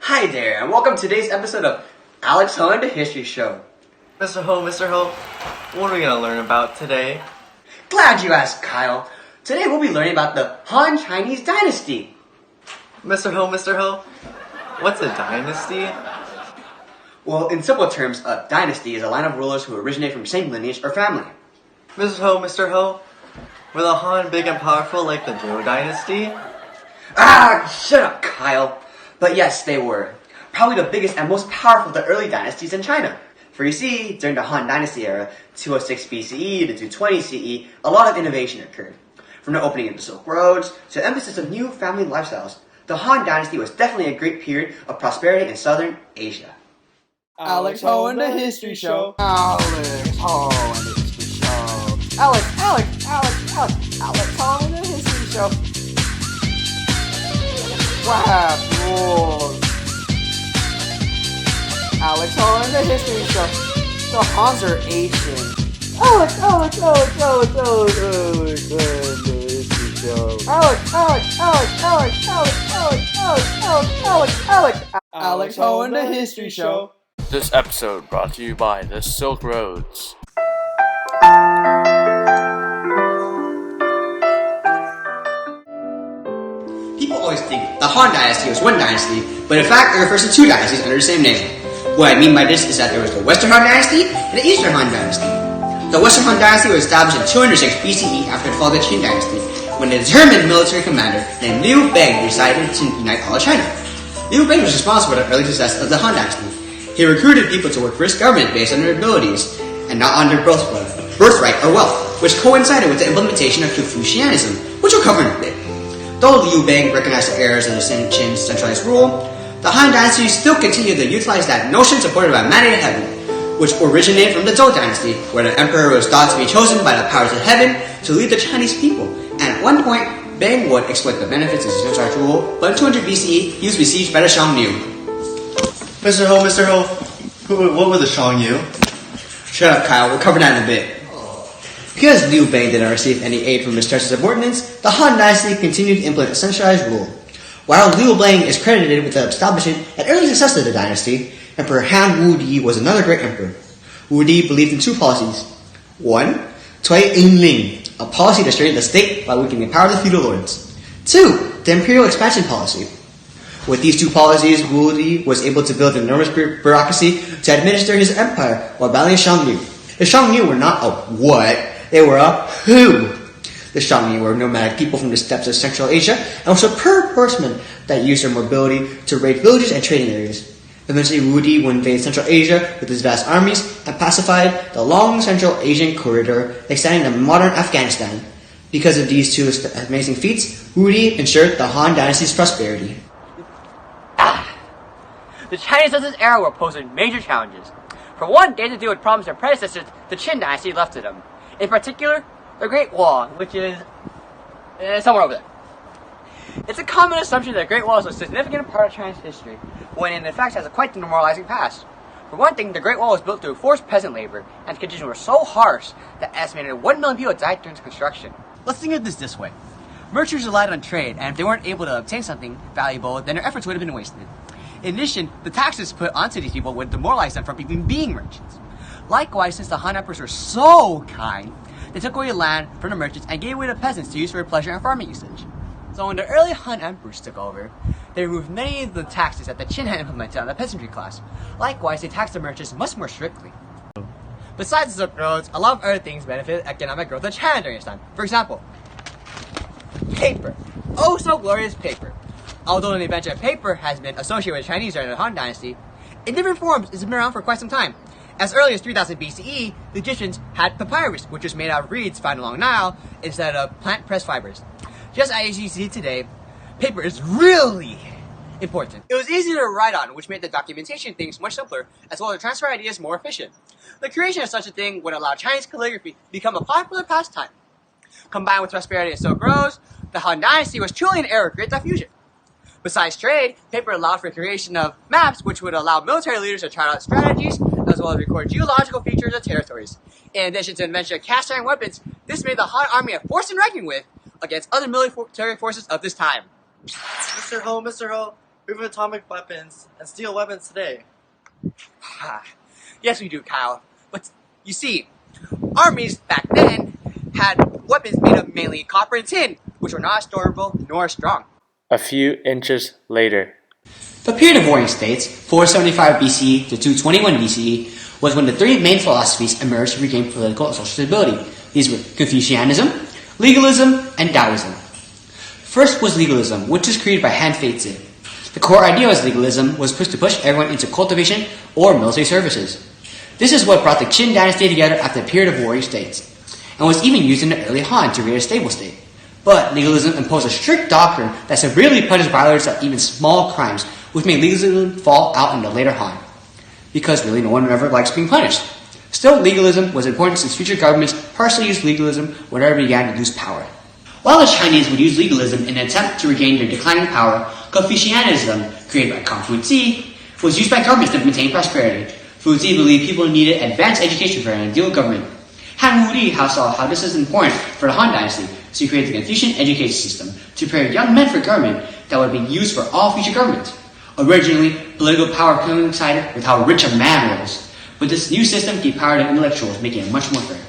Hi there, and welcome to today's episode of Alex Ho and the History Show. Mr. Ho, what are we gonna learn about today? Glad you asked, Kyle. Today we'll be learning about the Han Chinese Dynasty. Mr. Ho, what's a dynasty? Well, in simple terms, a dynasty is a line of rulers who originate from the same lineage or family. Mr. Ho, were the Han big and powerful like the Zhou dynasty? Shut up, Kyle. But yes, they were. Probably the biggest and most powerful of the early dynasties in China. For you see, during the Han Dynasty era, 206 BCE to 220 CE, a lot of innovation occurred. From the opening of the Silk Roads to the emphasis of new family lifestyles, the Han Dynasty was definitely a great period of prosperity in southern Asia. Alex Ho and the History Show. Alex Ho and the History Show. Alex Ho and the History Show. WHAP rules. Alex Ho and the History Show. The Hans are Asian. Alex and the History Show. Alex Ho and the History Show. This episode brought to you by the Silk Roads. People always think the Han Dynasty was one dynasty, but in fact it refers to two dynasties under the same name. What I mean by this is that there was the Western Han Dynasty and the Eastern Han Dynasty. The Western Han Dynasty was established in 206 BCE after the fall of the Qin Dynasty, when a determined military commander named Liu Bang decided to unite all of China. Liu Bang was responsible for the early success of the Han Dynasty. He recruited people to work for his government based on their abilities, and not on their birthright or wealth, which coincided with the implementation of Confucianism, which we'll cover in a bit. Though Liu Bang recognized the errors of the Qin's centralized rule, the Han Dynasty still continued to utilize that notion supported by Mandate of Heaven, which originated from the Zhou Dynasty, where the emperor was thought to be chosen by the powers of heaven to lead the Chinese people, and at one point, Bang would exploit the benefits of centralized rule, but in 200 BCE, he was besieged by the Xiongnu. Mr. Ho, what were the Xiongnu? Shut up, Kyle, we'll cover that in a bit. Because Liu Bang did not receive any aid from his trusted subordinates, the Han Dynasty continued to implement centralized rule. While Liu Bang is credited with the establishment and early success of the dynasty, Emperor Han Wudi was another great emperor. Wudi believed in two policies. 1. Tui Ling, a policy to strengthen the state by weakening the power of the feudal lords. 2. The imperial expansion policy. With these two policies, Wudi was able to build an enormous bureaucracy to administer his empire while battling the Xiongnu. The Xiongnu were not a what, they were a who. The Xiongnu were nomadic people from the steppes of Central Asia and were superb horsemen that used their mobility to raid villages and trading areas. Eventually, Wudi would invade Central Asia with his vast armies and pacified the long Central Asian corridor extending to modern Afghanistan. Because of these two amazing feats, Wudi ensured the Han Dynasty's prosperity. The Chinese of this era were posing major challenges. For one, they had to deal with problems their predecessors, the Qin Dynasty, left to them. In particular, the Great Wall, which is somewhere over there. It's a common assumption that the Great Wall is a significant part of China's history, when it in fact has a quite demoralizing past. For one thing, the Great Wall was built through forced peasant labor, and the conditions were so harsh that estimated 1 million people died during its construction. Let's think of this way. Merchants relied on trade, and if they weren't able to obtain something valuable, then their efforts would have been wasted. In addition, the taxes put onto these people would demoralize them from even being merchants. Likewise, since the Han emperors were so kind, they took away land from the merchants and gave away to peasants to use for pleasure and farming usage. So when the early Han emperors took over, they removed many of the taxes that the Qin had implemented on the peasantry class. Likewise, they taxed the merchants much more strictly. Besides the Silk Roads, a lot of other things benefited economic growth of China during this time. For example, paper. Oh, so glorious paper. Although the invention of paper has been associated with Chinese during the Han Dynasty, in different forms it's been around for quite some time. As early as 3000 BCE, the Egyptians had papyrus, which was made out of reeds found along Nile instead of plant-pressed fibers. Just as you see today, paper is really important. It was easy to write on, which made the documentation things much simpler, as well as transfer ideas more efficient. The creation of such a thing would allow Chinese calligraphy to become a popular pastime. Combined with prosperity of Silk Roads, the Han Dynasty was truly an era of great diffusion. Besides trade, paper allowed for the creation of maps, which would allow military leaders to try out strategies, as well as record geological features of territories. In addition to the invention of cast-iron weapons, this made the Han army a force in reckoning with against other military forces of this time. Mr. Ho, We have atomic weapons and steel weapons today. Yes, we do, Kyle. But you see, armies back then had weapons made of mainly copper and tin, which were not storable nor strong. A few inches later. The period of warring states, 475 BCE to 221 BCE, was when the three main philosophies emerged to regain political and social stability. These were Confucianism, legalism, and Taoism. First was legalism, which was created by Han Feizi. The core idea of legalism was pushed to push everyone into cultivation or military services. This is what brought the Qin dynasty together after the period of warring states, and was even used in the early Han to create a stable state. But legalism imposed a strict doctrine that severely punished violators of even small crimes, which made legalism fall out in the later Han. Because really no one ever likes being punished. Still, legalism was important since future governments partially used legalism whenever they began to lose power. While the Chinese would use legalism in an attempt to regain their declining power, Confucianism, created by Confuci, was used by governments to maintain prosperity. Fuzi believed people needed advanced education for an ideal government. Han Wudi saw how this is important for the Han Dynasty, so he created the Confucian education system to prepare young men for government that would be used for all future governments. Originally, political power coincided with how rich a man was, but this new system gave power to intellectuals, making it much more fair.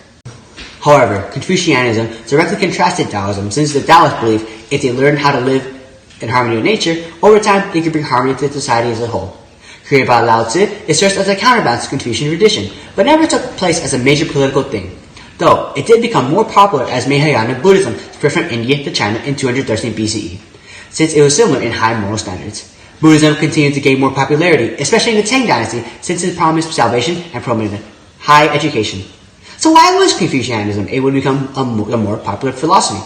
However, Confucianism directly contrasted Taoism, since the Taoists believed if they learned how to live in harmony with nature, over time they could bring harmony to society as a whole. Created by Lao Tzu, it serves as a counterbalance to Confucian tradition, but never took place as a major political thing. Though, it did become more popular as Mahayana Buddhism spread from India to China in 213 BCE, since it was similar in high moral standards. Buddhism continued to gain more popularity, especially in the Tang Dynasty, since it promised salvation and promoted high education. So why was Confucianism able to become a more popular philosophy?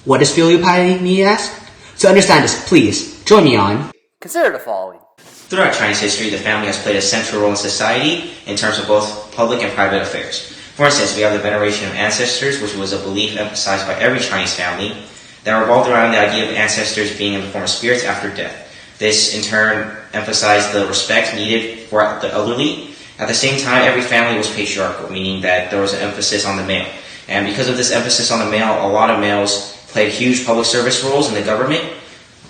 What is filial piety, me ask? To understand this, please, join me on. Consider the following. Throughout Chinese history, the family has played a central role in society in terms of both public and private affairs. For instance, we have the veneration of ancestors, which was a belief emphasized by every Chinese family that revolved around the idea of ancestors being in the form of spirits after death. This, in turn, emphasized the respect needed for the elderly. At the same time, every family was patriarchal, meaning that there was an emphasis on the male. And because of this emphasis on the male, a lot of males played huge public service roles in the government.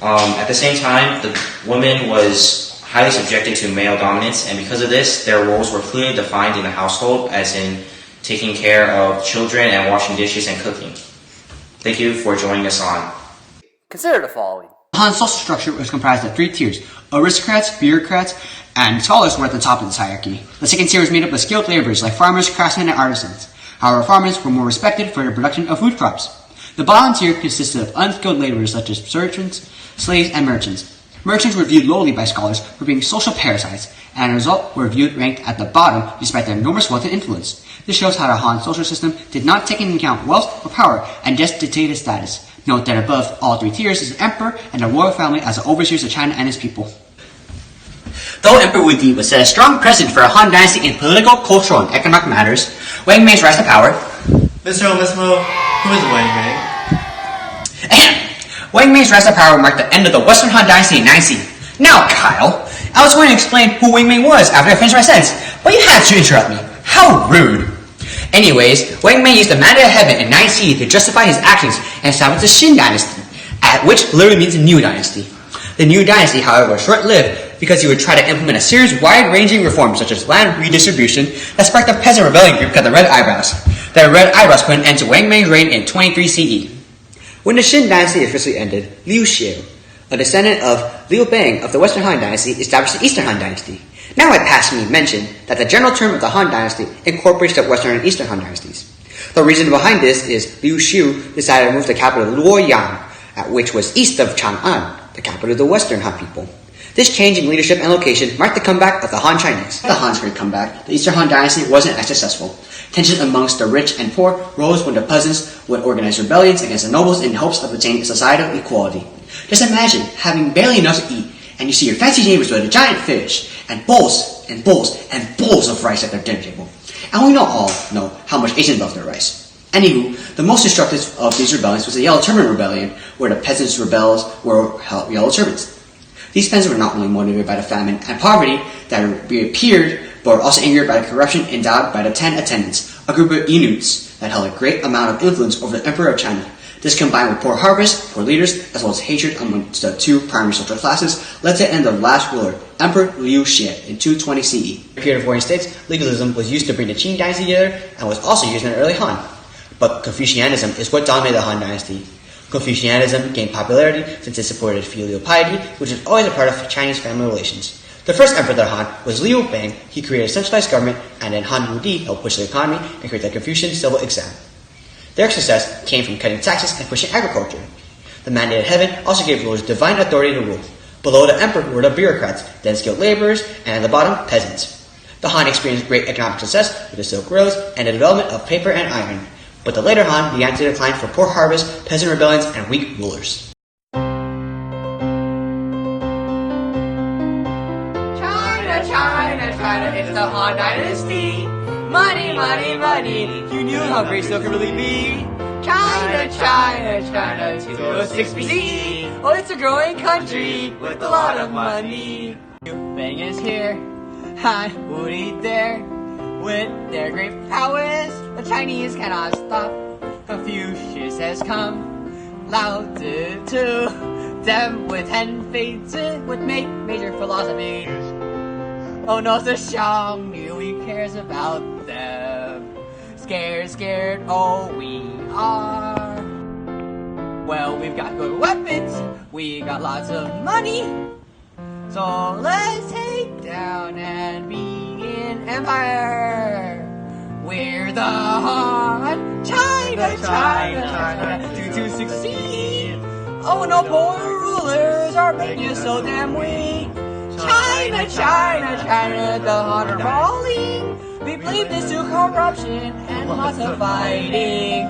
At the same time, the woman was highly subjected to male dominance, and because of this, their roles were clearly defined in the household, as in taking care of children and washing dishes and cooking. Thank you for joining us on. Consider the following. Han's social structure was comprised of three tiers: aristocrats, bureaucrats, and scholars were at the top of this hierarchy. The second tier was made up of skilled laborers like farmers, craftsmen, and artisans. However, farmers were more respected for their production of food crops. The bottom tier consisted of unskilled laborers such as servants, slaves, and merchants. Merchants were viewed lowly by scholars for being social parasites, and as a result were viewed ranked at the bottom despite their enormous wealth and influence. This shows how the Han social system did not take into account wealth or power and just dictated status. Note that above all three tiers is the emperor and the royal family as the overseers of China and its people. Though Emperor Wudi was set a strong precedent for a Han dynasty in political, cultural, and economic matters, Wang Mei's rise to power. Mr. O, Miss Mo, who is Wang Mei? Wang Mei's rise to power marked the end of the Western Han dynasty in 9C. Now, Kyle, I was going to explain who Wang Mei was after I finished my sentence, but you had to interrupt me. How rude. Anyways, Wang Mei used the mandate of heaven in 9C to justify his actions and established the Qin dynasty, which literally means a new dynasty. The new dynasty, however, was short-lived because he would try to implement a series of wide-ranging reforms such as land redistribution that sparked a peasant rebellion group called the Red Eyebrows. The Red Eyebrows put an end to Wang Mei's reign in 23 CE. When the Qin dynasty officially ended, Liu Xiu, a descendant of Liu Bang of the Western Han dynasty, established the Eastern Han dynasty. Now it passed me to mention that the general term of the Han dynasty incorporates the Western and Eastern Han dynasties. The reason behind this is Liu Xiu decided to move the capital to Luoyang, which was east of Chang'an, the capital of the Western Han people. This change in leadership and location marked the comeback of the Han Chinese. The Han's great comeback, the Eastern Han dynasty wasn't as successful. Tensions amongst the rich and poor rose when the peasants would organize rebellions against the nobles in hopes of attaining societal equality. Just imagine having barely enough to eat, and you see your fancy neighbors with a giant fish, and bowls and bowls and bowls of rice at their dinner table. And we all know how much Asians love their rice. Anywho, the most destructive of these rebellions was the Yellow Turban Rebellion, where the peasants' rebels were yellow turbans. These peasants were not only motivated by the famine and poverty that reappeared, but were also angered by the corruption endowed by the Ten Attendants, a group of eunuchs that held a great amount of influence over the Emperor of China. This, combined with poor harvests, poor leaders, as well as hatred amongst the two primary social classes, led to the end of the last ruler, Emperor Liu Xie, in 220 CE. In the period of warring states, legalism was used to bring the Qing dynasty together and was also used in the early Han. But Confucianism is what dominated the Han dynasty. Confucianism gained popularity since it supported filial piety, which was always a part of Chinese family relations. The first emperor of the Han was Liu Bang. He created a centralized government, and then Han Wudi helped push the economy and create the Confucian civil exam. Their success came from cutting taxes and pushing agriculture. The mandate of heaven also gave rulers divine authority to rule. Below the emperor were the bureaucrats, then skilled laborers, and at the bottom, peasants. The Han experienced great economic success with the Silk Roads and the development of paper and iron. But the later Han began to decline for poor harvests, peasant rebellions, and weak rulers. China, it's the Han Dynasty. Money, money, money, you knew how great silk could really be. China, 206 BC. Oh, it's a growing country with a lot of money. Bang is here, Han Wudi there. With their great prowess, the Chinese cannot stop. Confucius has come, Lao Tzu too. Them with 10 faiths would make major philosophies. Oh no, the Xiang really cares about them. Scared, oh we are. Well, we've got good weapons, we got lots of money. So let's take down and be an empire. We're the Han, China, to succeed. Oh no, poor rulers are making us so damn weak. China, the Han are falling. We blame this to corruption and lots of fighting.